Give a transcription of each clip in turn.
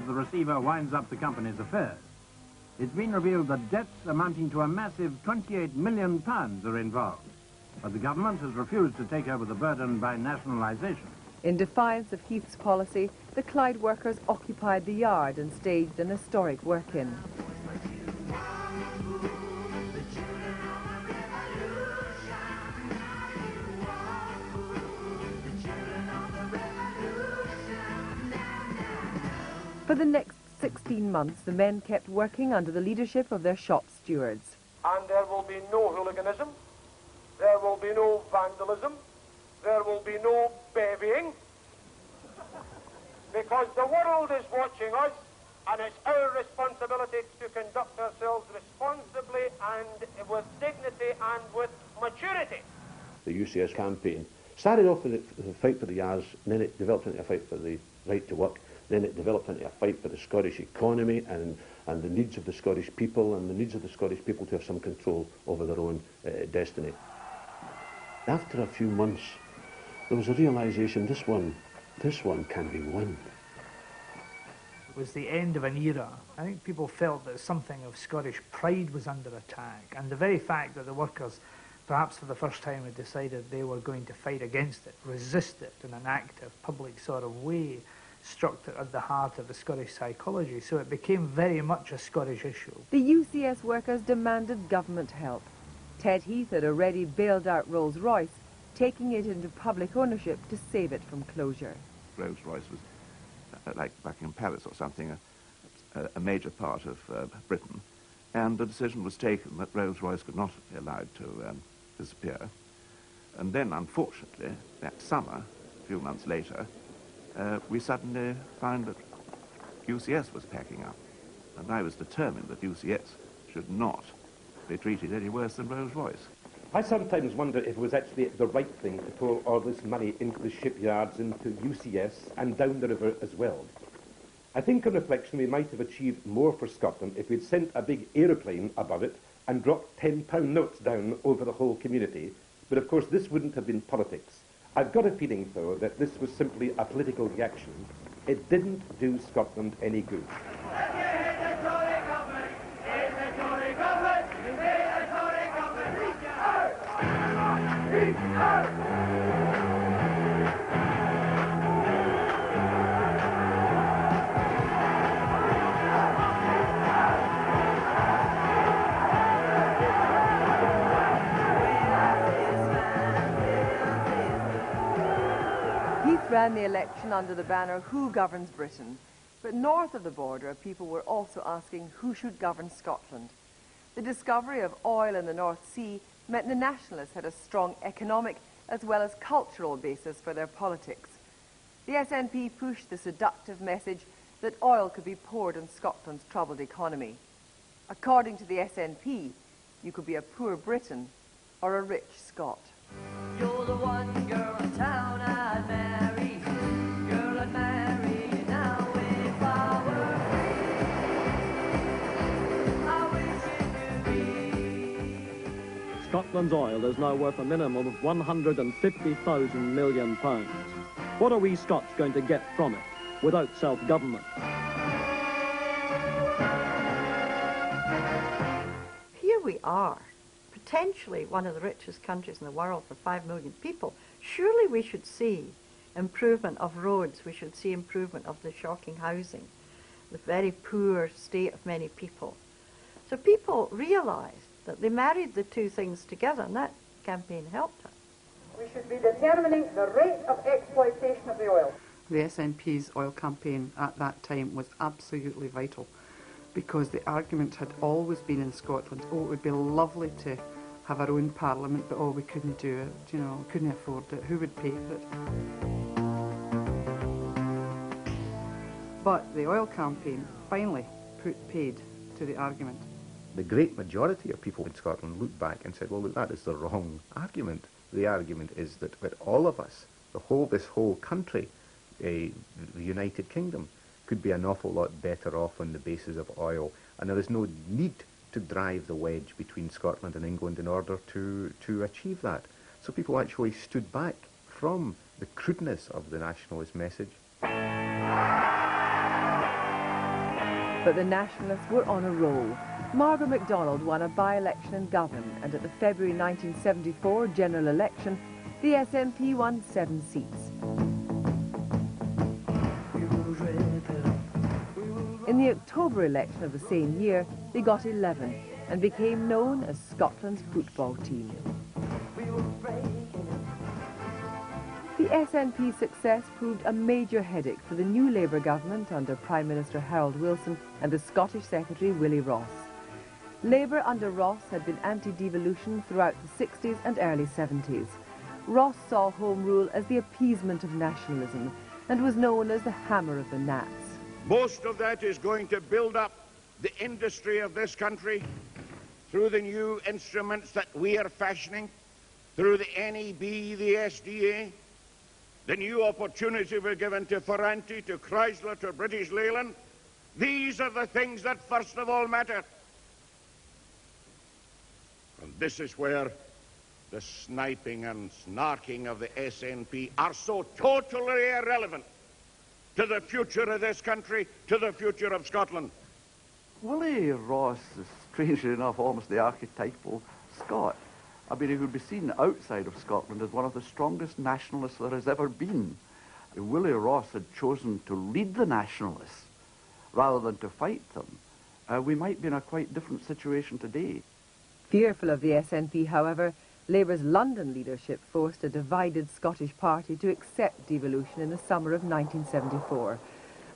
the receiver winds up the company's affairs. It's been revealed that debts amounting to a massive £28 million are involved. But the government has refused to take over the burden by nationalisation. In defiance of Heath's policy, the Clyde workers occupied the yard and staged an historic work-in. For the next 16 months, the men kept working under the leadership of their shop stewards. And there will be no hooliganism, there will be no vandalism, there will be no babying, because the world is watching us, and it's our responsibility to conduct ourselves responsibly and with dignity and with maturity. The UCS campaign started off with the fight for the yards, and then it developed into a fight for the right to work. Then it developed into a fight for the Scottish economy and the needs of the Scottish people and the needs of the Scottish people to have some control over their own destiny. After a few months, there was a realisation this one can be won. It was the end of an era. I think people felt that something of Scottish pride was under attack, and the very fact that the workers, perhaps for the first time, had decided they were going to fight against it, resist it in an active, public sort of way, struck at the heart of the Scottish psychology, so it became very much a Scottish issue. The UCS workers demanded government help. Ted Heath had already bailed out Rolls-Royce, taking it into public ownership to save it from closure. Rolls-Royce was, like Buckingham Palace or something, a major part of Britain, and the decision was taken that Rolls-Royce could not be allowed to disappear. And then, unfortunately, that summer, a few months later, we suddenly found that UCS was packing up, and I was determined that UCS should not be treated any worse than Rolls-Royce. I sometimes wonder if it was actually the right thing to pour all this money into the shipyards, into UCS, and down the river as well. I think on reflection we might have achieved more for Scotland if we'd sent a big aeroplane above it and dropped £10 notes down over the whole community, but of course this wouldn't have been politics. I've got a feeling, though, that this was simply a political reaction. It didn't do Scotland any good. Ran the election under the banner, "Who governs Britain?" But north of the border, people were also asking who should govern Scotland. The discovery of oil in the North Sea meant the nationalists had a strong economic as well as cultural basis for their politics. The SNP pushed the seductive message that oil could be poured on Scotland's troubled economy. According to the SNP, you could be a poor Briton or a rich Scot. You're the one girl in town I'd marry. Girl I'd marry now if I were free. I wish it could be. Scotland's oil is now worth a minimum of £150,000 million. What are we Scots going to get from it without self-government? Here we are, potentially one of the richest countries in the world for 5 million people. Surely we should see improvement of roads, we should see improvement of the shocking housing, the very poor state of many people. So people realised that they married the two things together, and that campaign helped it. We should be determining the rate of exploitation of the oil. The SNP's oil campaign at that time was absolutely vital, because the argument had always been in Scotland, oh, it would be lovely to have our own parliament, but oh, we couldn't do it, you know, couldn't afford it, who would pay for it? But the oil campaign finally put paid to the argument. The great majority of people in Scotland looked back and said, well, look, that is the wrong argument. The argument is that all of us, this whole country, the United Kingdom, could be an awful lot better off on the basis of oil, and there is no need to drive the wedge between Scotland and England in order to achieve that. So people actually stood back from the crudeness of the nationalist message. But the Nationalists were on a roll. Margaret MacDonald won a by-election in Govan, and at the February 1974 general election, the SNP won 7 seats. In the October election of the same year, they got 11 and became known as Scotland's football team. The SNP's success proved a major headache for the new Labour government under Prime Minister Harold Wilson and the Scottish Secretary Willie Ross. Labour under Ross had been anti-devolution throughout the 60s and early 70s. Ross saw Home Rule as the appeasement of nationalism and was known as the hammer of the Nats. Most of that is going to build up the industry of this country through the new instruments that we are fashioning, through the NEB, the SDA, the new opportunity we're given to Ferranti, to Chrysler, to British Leyland. These are the things that first of all matter. And this is where the sniping and snarking of the SNP are so totally irrelevant to the future of this country, to the future of Scotland. Willie Ross is, strangely enough, almost the archetypal Scot. I mean, he would be seen outside of Scotland as one of the strongest nationalists there has ever been. If Willie Ross had chosen to lead the nationalists rather than to fight them, we might be in a quite different situation today. Fearful of the SNP, however, Labour's London leadership forced a divided Scottish party to accept devolution in the summer of 1974,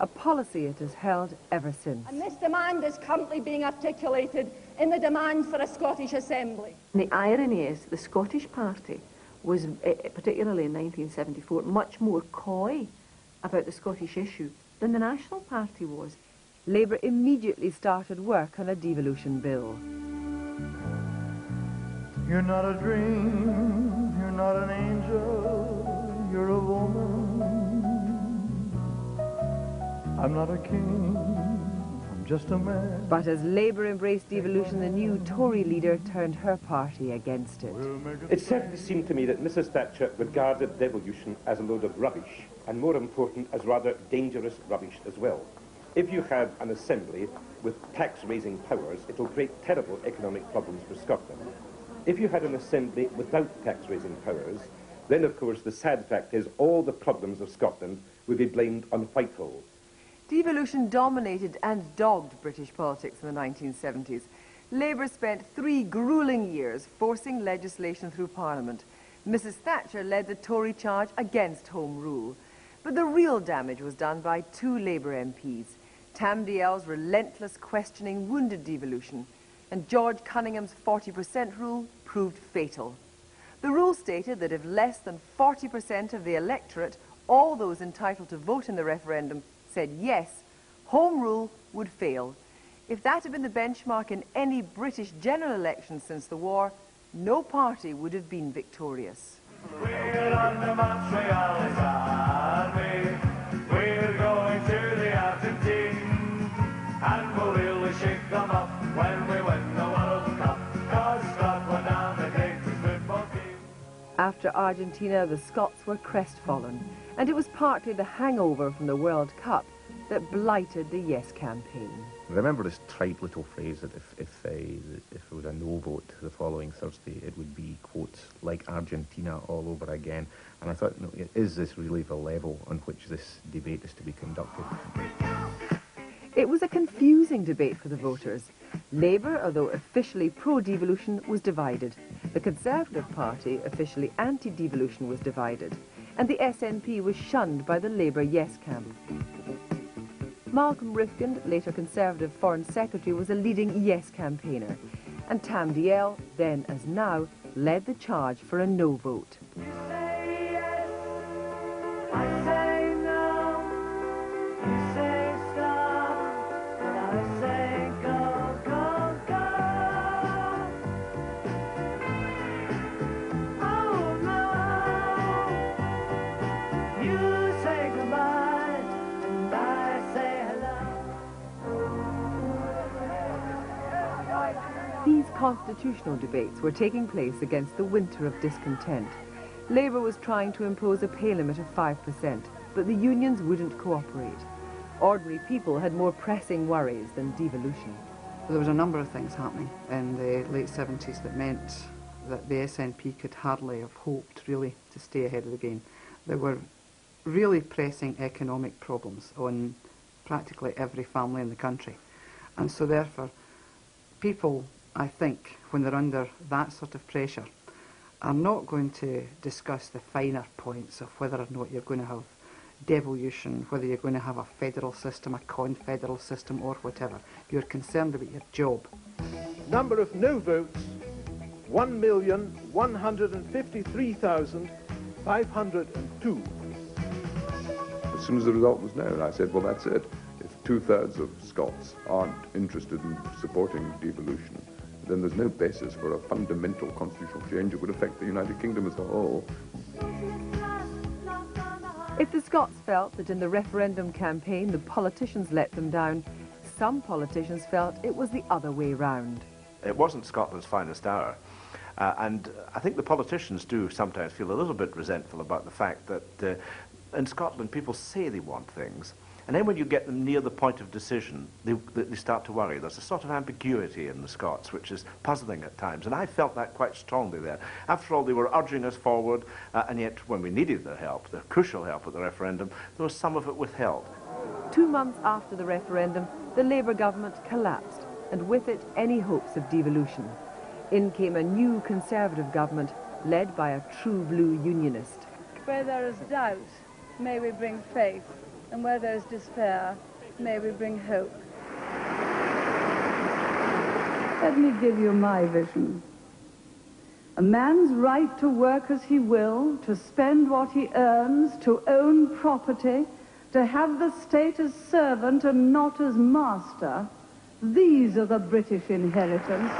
a policy it has held ever since. And this demand is currently being articulated in the demand for a Scottish Assembly. The irony is the Scottish Party was, particularly in 1974, much more coy about the Scottish issue than the National Party was. Labour immediately started work on a devolution bill. You're not a dream, you're not an angel, you're a woman. I'm not a king, I'm just a man. But as Labour embraced devolution, the new Tory leader turned her party against it. It certainly seemed to me that Mrs. Thatcher regarded devolution as a load of rubbish, and more important, as rather dangerous rubbish as well. If you have an assembly with tax-raising powers, it will create terrible economic problems for Scotland. If you had an assembly without tax-raising powers, then of course the sad fact is all the problems of Scotland would be blamed on Whitehall. Devolution dominated and dogged British politics in the 1970s. Labour spent 3 gruelling years forcing legislation through Parliament. Mrs. Thatcher led the Tory charge against Home Rule. But the real damage was done by 2 Labour MPs. Tam Dalyell's relentless questioning wounded devolution, and George Cunningham's 40% rule proved fatal. The rule stated that if less than 40% of the electorate, all those entitled to vote in the referendum, said yes, Home Rule would fail. If that had been the benchmark in any British general election since the war, no party would have been victorious. We're under Montreal's army, we're going to the Argentine, and we'll really shake them up when we win the World Cup, 'cause Scotland are the greatest football team. After Argentina, the Scots were crestfallen, and it was partly the hangover from the World Cup that blighted the Yes campaign. Remember this trite little phrase that if it was a no vote the following Thursday, it would be, quotes, like Argentina all over again. And I thought, no, is this really the level on which this debate is to be conducted? It was a confusing debate for the voters. Labour, although officially pro-devolution, was divided. The Conservative Party, officially anti-devolution, was divided. And the SNP was shunned by the Labour Yes camp. Malcolm Rifkind, later Conservative Foreign Secretary, was a leading Yes campaigner. And Tam Dalyell, then as now, led the charge for a no vote. These constitutional debates were taking place against the winter of discontent. Labour was trying to impose a pay limit of 5%, but the unions wouldn't cooperate. Ordinary people had more pressing worries than devolution. There was a number of things happening in the late 70s that meant that the SNP could hardly have hoped, really, to stay ahead of the game. There were really pressing economic problems on practically every family in the country. And so therefore, people, I think, when they're under that sort of pressure, are not going to discuss the finer points of whether or not you're going to have devolution, whether you're going to have a federal system, a confederal system, or whatever. You're concerned about your job. Number of no votes, 1,153,502. As soon as the result was known, I said, well, that's it. If 2/3 of Scots aren't interested in supporting devolution, then there's no basis for a fundamental constitutional change that would affect the United Kingdom as a whole. If the Scots felt that in the referendum campaign the politicians let them down, some politicians felt it was the other way round. It wasn't Scotland's finest hour. And I think the politicians do sometimes feel a little bit resentful about the fact that in Scotland people say they want things, and then when you get them near the point of decision, they start to worry. There's a sort of ambiguity in the Scots, which is puzzling at times, and I felt that quite strongly there. After all, they were urging us forward, and yet when we needed their help, their crucial help at the referendum, there was some of it withheld. 2 months after the referendum, the Labour government collapsed, and with it, any hopes of devolution. In came a new Conservative government, led by a true blue unionist. Where there is doubt, may we bring faith, and where there is despair, may we bring hope. Let me give you my vision. A man's right to work as he will, to spend what he earns, to own property, to have the state as servant and not as master. These are the British inheritance.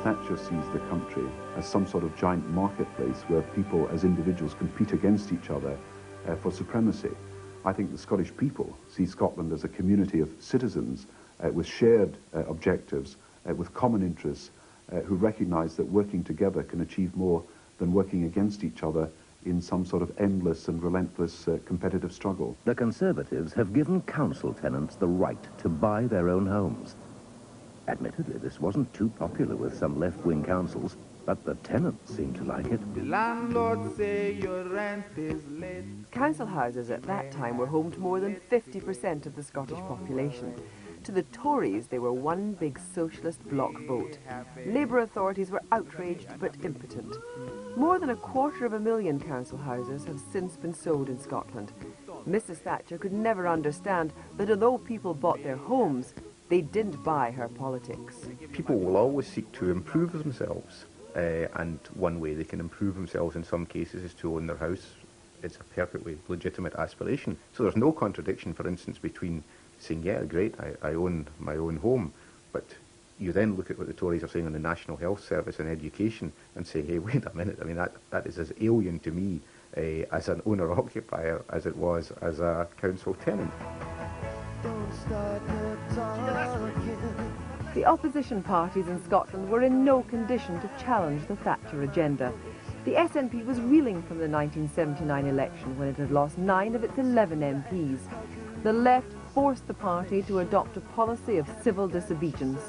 Thatcher sees the country as some sort of giant marketplace where people as individuals compete against each other for supremacy. I think the Scottish people see Scotland as a community of citizens with shared objectives, with common interests, who recognise that working together can achieve more than working against each other in some sort of endless and relentless competitive struggle. The Conservatives have given council tenants the right to buy their own homes. Admittedly, this wasn't too popular with some left-wing councils, but the tenants seemed to like it. The landlord say your rent is late. Council houses at that time were home to more than 50% of the Scottish population. To the Tories, they were one big socialist bloc vote. Labour authorities were outraged but impotent. More than 250,000 council houses have since been sold in Scotland. Mrs. Thatcher could never understand that although people bought their homes, they didn't buy her politics. People will always seek to improve themselves, and one way they can improve themselves in some cases is to own their house. It's a perfectly legitimate aspiration. So there's no contradiction, for instance, between saying, yeah, great, I own my own home, but you then look at what the Tories are saying on the National Health Service and education and say, hey, wait a minute, I mean, that is as alien to me as an owner-occupier as it was as a council tenant. The opposition parties in Scotland were in no condition to challenge the Thatcher agenda. The SNP was reeling from the 1979 election when it had lost 9 of its 11 MPs. The left forced the party to adopt a policy of civil disobedience.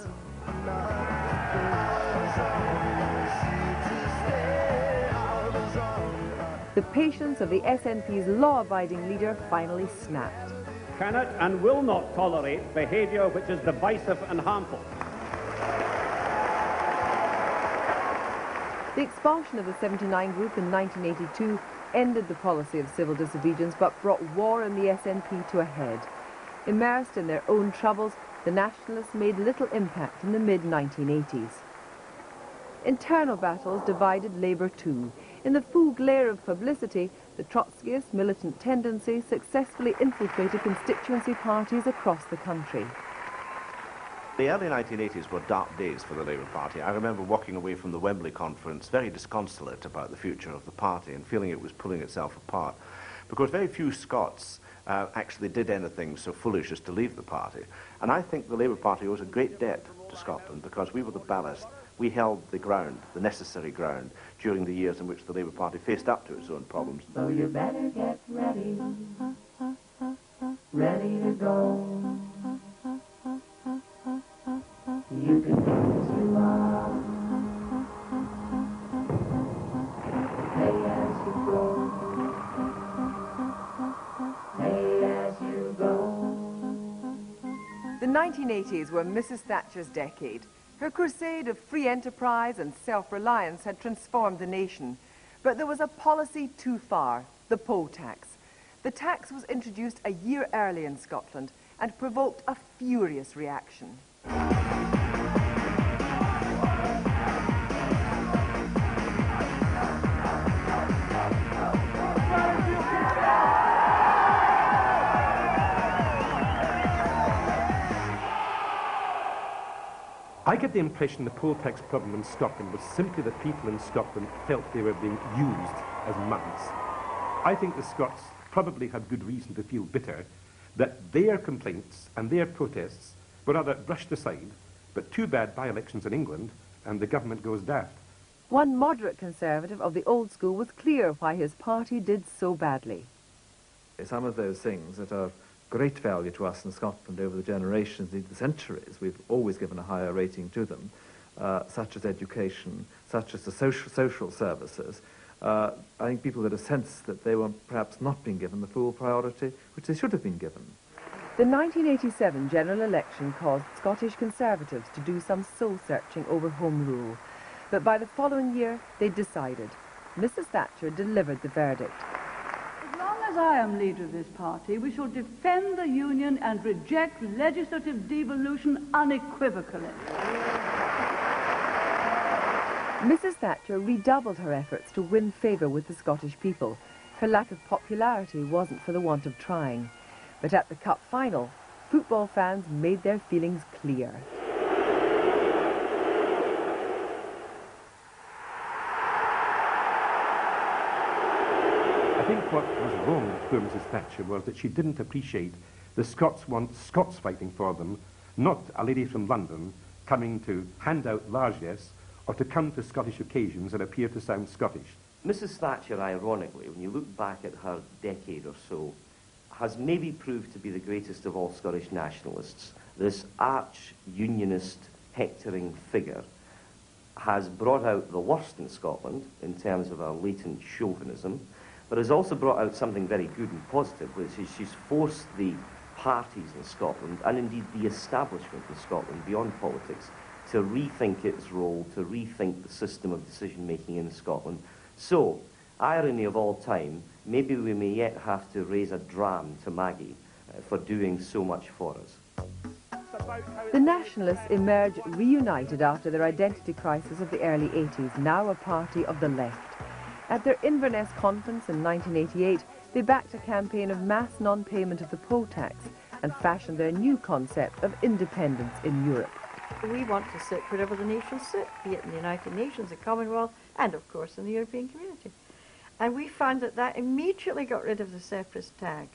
The patience of the SNP's law-abiding leader finally snapped. Cannot and will not tolerate behaviour which is divisive and harmful. The expulsion of the 79 group in 1982 ended the policy of civil disobedience but brought war in the SNP to a head. Immersed in their own troubles, the nationalists made little impact in the mid-1980s. Internal battles divided Labour too. In the full glare of publicity, the Trotskyist militant tendency successfully infiltrated constituency parties across the country. The early 1980s were dark days for the Labour Party. I remember walking away from the Wembley conference very disconsolate about the future of the party and feeling it was pulling itself apart, because very few Scots actually did anything so foolish as to leave the party. And I think the Labour Party owes a great debt to Scotland, because we were the ballast. We held the ground, the necessary ground, during the years in which the Labour Party faced up to its own problems. So you better get ready, ready to go. You can get as you are, hey as you go, hey as you go. The 1980s were Mrs. Thatcher's decade. Her crusade of free enterprise and self-reliance had transformed the nation. But there was a policy too far, the poll tax. The tax was introduced a year early in Scotland and provoked a furious reaction. I get the impression the poll tax problem in Scotland was simply that people in Scotland felt they were being used as mugs. I think the Scots probably had good reason to feel bitter that their complaints and their protests were rather brushed aside, but too bad by-elections in England and the government goes daft. One moderate Conservative of the old school was clear why his party did so badly. Some of those things that are great value to us in Scotland over the generations, the centuries, we've always given a higher rating to them, such as education, such as the social services. I think people had a sense that they were perhaps not being given the full priority which they should have been given. The 1987 general election caused Scottish Conservatives to do some soul-searching over Home Rule. But by the following year, they decided. Mrs. Thatcher delivered the verdict. As long as I am leader of this party, we shall defend the Union and reject legislative devolution unequivocally. Mrs. Thatcher redoubled her efforts to win favour with the Scottish people. Her lack of popularity wasn't for the want of trying. But at the Cup final, football fans made their feelings clear. I think what was wrong with poor Mrs. Thatcher was that she didn't appreciate the Scots want Scots fighting for them, not a lady from London coming to hand out largesse or to come to Scottish occasions and appear to sound Scottish. Mrs. Thatcher, ironically, when you look back at her decade or so, has maybe proved to be the greatest of all Scottish nationalists. This arch-unionist, hectoring figure has brought out the worst in Scotland in terms of a latent chauvinism, but has also brought out something very good and positive, which is she's forced the parties in Scotland, and indeed the establishment in Scotland beyond politics, to rethink its role, to rethink the system of decision-making in Scotland. So, irony of all time, maybe we may yet have to raise a dram to Maggie for doing so much for us. The Nationalists emerged reunited after their identity crisis of the early 80s, now a party of the left. At their Inverness conference in 1988, they backed a campaign of mass non-payment of the poll tax and fashioned their new concept of independence in Europe. We want to sit wherever the nations sit, be it in the United Nations, the Commonwealth, and of course in the European community. And we found that that immediately got rid of the separatist tag.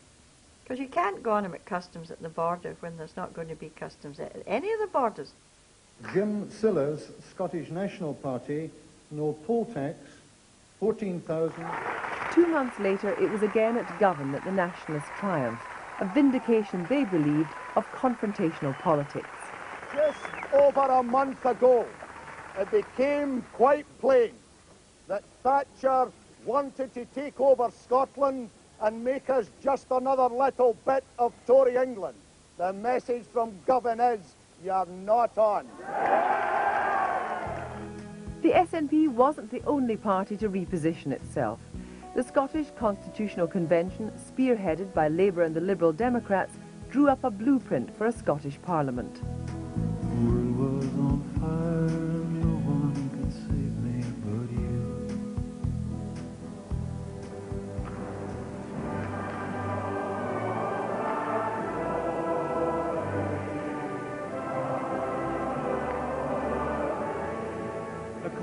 Because you can't go on about customs at the border when there's not going to be customs at any of the borders. Jim Siller's Scottish National Party, no poll tax, 14,000. 2 months later, it was again at Govan that the Nationalists triumphed, a vindication, they believed, of confrontational politics. Just over a month ago, it became quite plain that Thatcher wanted to take over Scotland and make us just another little bit of Tory England. The message from Govan is, you're not on. The SNP wasn't the only party to reposition itself. The Scottish Constitutional Convention, spearheaded by Labour and the Liberal Democrats, drew up a blueprint for a Scottish Parliament. The world was on fire, no one could save me but you.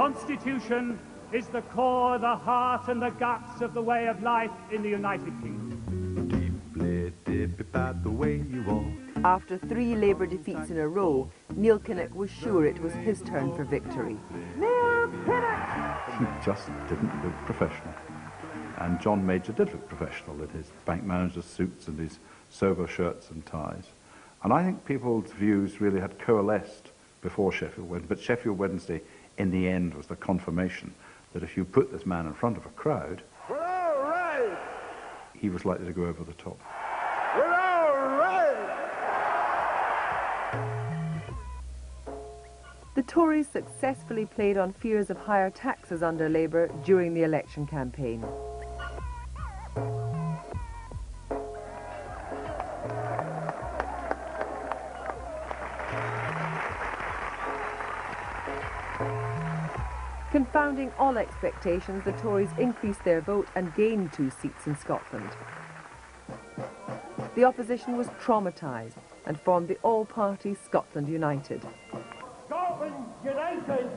Constitution is the core, the heart and the guts of the way of life in the United Kingdom. The way you walk. After 3 Labour defeats in a row, Neil Kinnock was sure it was his turn for victory. He just didn't look professional. And John Major did look professional in his bank manager's suits and his sober shirts and ties. And I think people's views really had coalesced before Sheffield Wednesday, but Sheffield Wednesday in the end was the confirmation that if you put this man in front of a crowd, We're all right! he was likely to go over the top. We're all right! The Tories successfully played on fears of higher taxes under Labour during the election campaign. Confounding all expectations, the Tories increased their vote and gained 2 seats in Scotland. The opposition was traumatised and formed the all-party Scotland United. Scotland United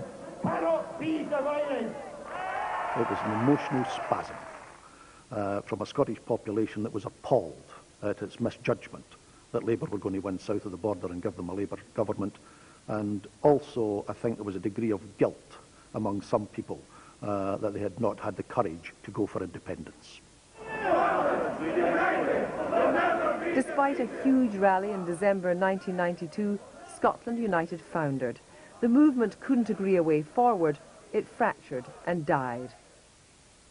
cannot be divided. It was an emotional spasm from a Scottish population that was appalled at its misjudgment that Labour were going to win south of the border and give them a Labour government. And also, I think there was a degree of guilt among some people that they had not had the courage to go for independence. Despite a huge rally in December 1992, Scotland United foundered. The movement couldn't agree a way forward. It fractured and died.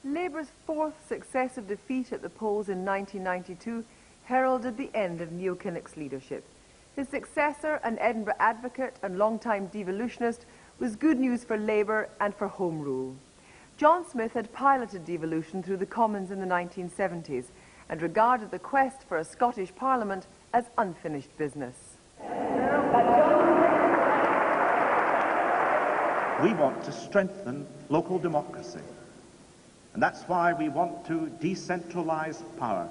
Labour's 4th successive defeat at the polls in 1992 heralded the end of Neil Kinnock's leadership. His successor, an Edinburgh advocate and long-time devolutionist, was good news for Labour and for Home Rule. John Smith had piloted devolution through the Commons in the 1970s and regarded the quest for a Scottish Parliament as unfinished business. We want to strengthen local democracy, and that's why we want to decentralise power.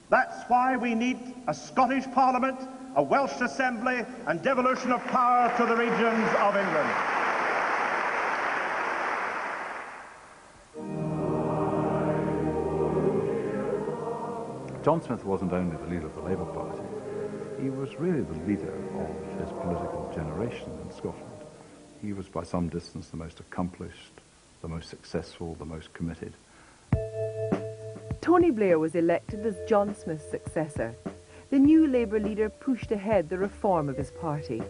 That's why we need a Scottish Parliament, a Welsh Assembly and devolution of power to the regions of England. John Smith wasn't only the leader of the Labour Party, he was really the leader of his political generation in Scotland. He was by some distance the most accomplished, the most successful, the most committed. Tony Blair was elected as John Smith's successor. The new Labour leader pushed ahead the reform of his party.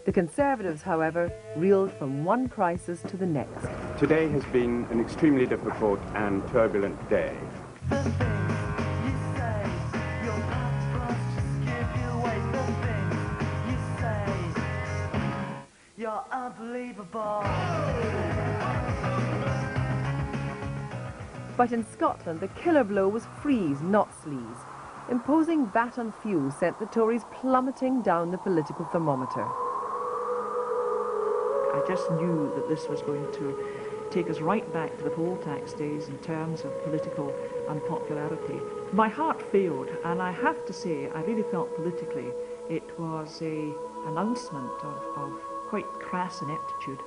The Conservatives, however, reeled from one crisis to the next. Today has been an extremely difficult and turbulent day. You're unbelievable. But in Scotland, the killer blow was freeze, not sleaze. Imposing VAT on fuel sent the Tories plummeting down the political thermometer. I just knew that this was going to take us right back to the poll tax days in terms of political unpopularity. My heart failed, and I have to say, I really felt politically it was an announcement of quite crass ineptitude.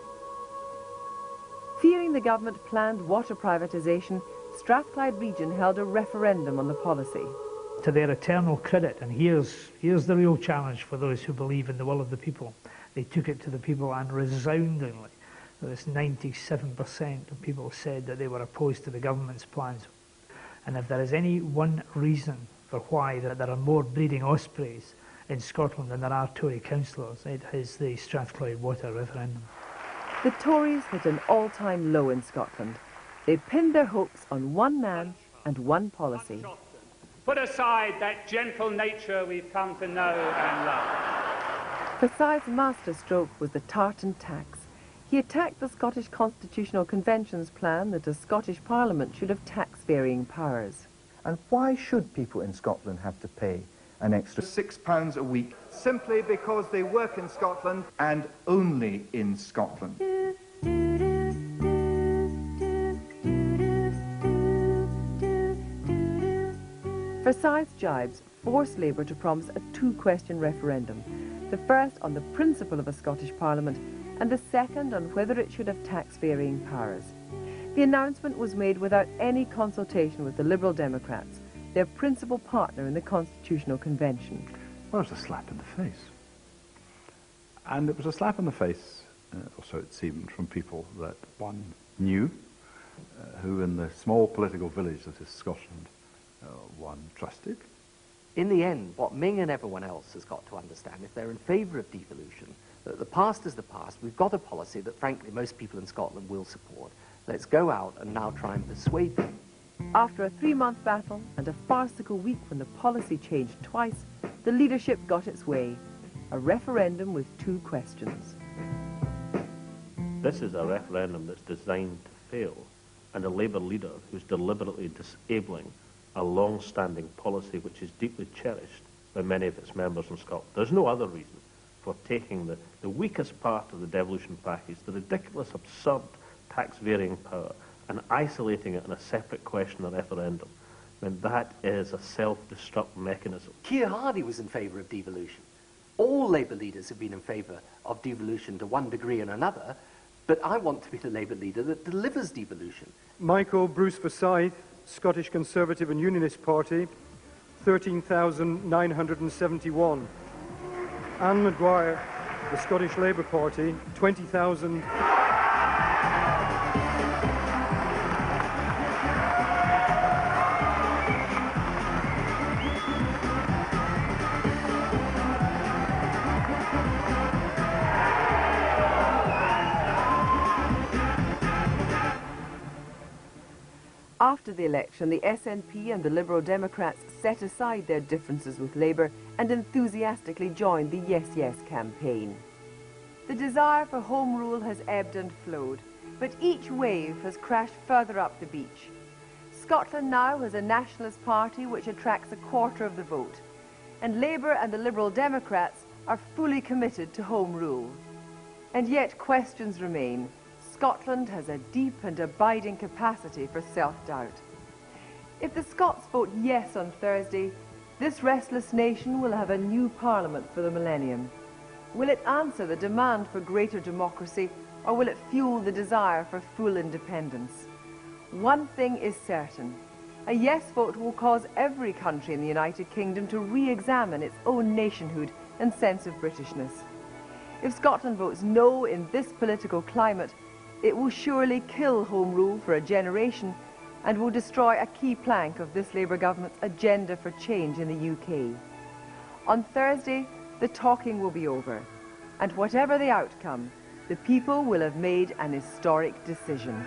Fearing the government planned water privatisation, Strathclyde region held a referendum on the policy. To their eternal credit, and here's the real challenge for those who believe in the will of the people. They took it to the people, and resoundingly, this 97% of people said that they were opposed to the government's plans. And if there is any one reason for why there are more breeding ospreys in Scotland than there are Tory councillors, it is the Strathclyde water referendum. The Tories hit an all-time low in Scotland. They pinned their hopes on one man and one policy. Put aside that gentle nature we've come to know and love. Forsyth's masterstroke was the tartan tax. He attacked the Scottish Constitutional Convention's plan that a Scottish Parliament should have tax-varying powers. And why should people in Scotland have to pay an extra £6 a week simply because they work in Scotland and only in Scotland? Forsyth's jibes forced Labour to promise a 2-question referendum, the first on the principle of a Scottish Parliament and the second on whether it should have tax-varying powers. The announcement was made without any consultation with the Liberal Democrats, their principal partner in the Constitutional Convention. Well, it was a slap in the face. And it was a slap in the face, or so it seemed, from people that one knew, who in the small political village that is Scotland, one trusted. In the end, what Ming and everyone else has got to understand, if they're in favour of devolution, that the past is the past. We've got a policy that, frankly, most people in Scotland will support. Let's go out and now try and persuade them. After a 3-month battle and a farcical week when the policy changed twice, the leadership got its way. A referendum with 2 questions. This is a referendum that's designed to fail, and a Labour leader who's deliberately disabling a long-standing policy which is deeply cherished by many of its members in Scotland. There's no other reason for taking the weakest part of the devolution package, the ridiculous, absurd tax-varying power, and isolating it in a separate question, a referendum. I mean, that is a self-destruct mechanism. Keir Hardie was in favour of devolution. All Labour leaders have been in favour of devolution to one degree or another, but I want to be the Labour leader that delivers devolution. Michael Bruce Forsyth, Scottish Conservative and Unionist Party, 13,971. Anne Maguire, the Scottish Labour Party, 20,000. After the election, the SNP and the Liberal Democrats set aside their differences with Labour and enthusiastically joined the Yes Yes campaign. The desire for home rule has ebbed and flowed, but each wave has crashed further up the beach. Scotland now has a nationalist party which attracts a quarter of the vote, and Labour and the Liberal Democrats are fully committed to home rule. And yet questions remain. Scotland has a deep and abiding capacity for self-doubt. If the Scots vote yes on Thursday, this restless nation will have a new parliament for the millennium. Will it answer the demand for greater democracy, or will it fuel the desire for full independence? One thing is certain. A yes vote will cause every country in the United Kingdom to re-examine its own nationhood and sense of Britishness. If Scotland votes no in this political climate, it will surely kill home rule for a generation and will destroy a key plank of this Labour government's agenda for change in the UK. On Thursday, the talking will be over, and whatever the outcome, the people will have made an historic decision.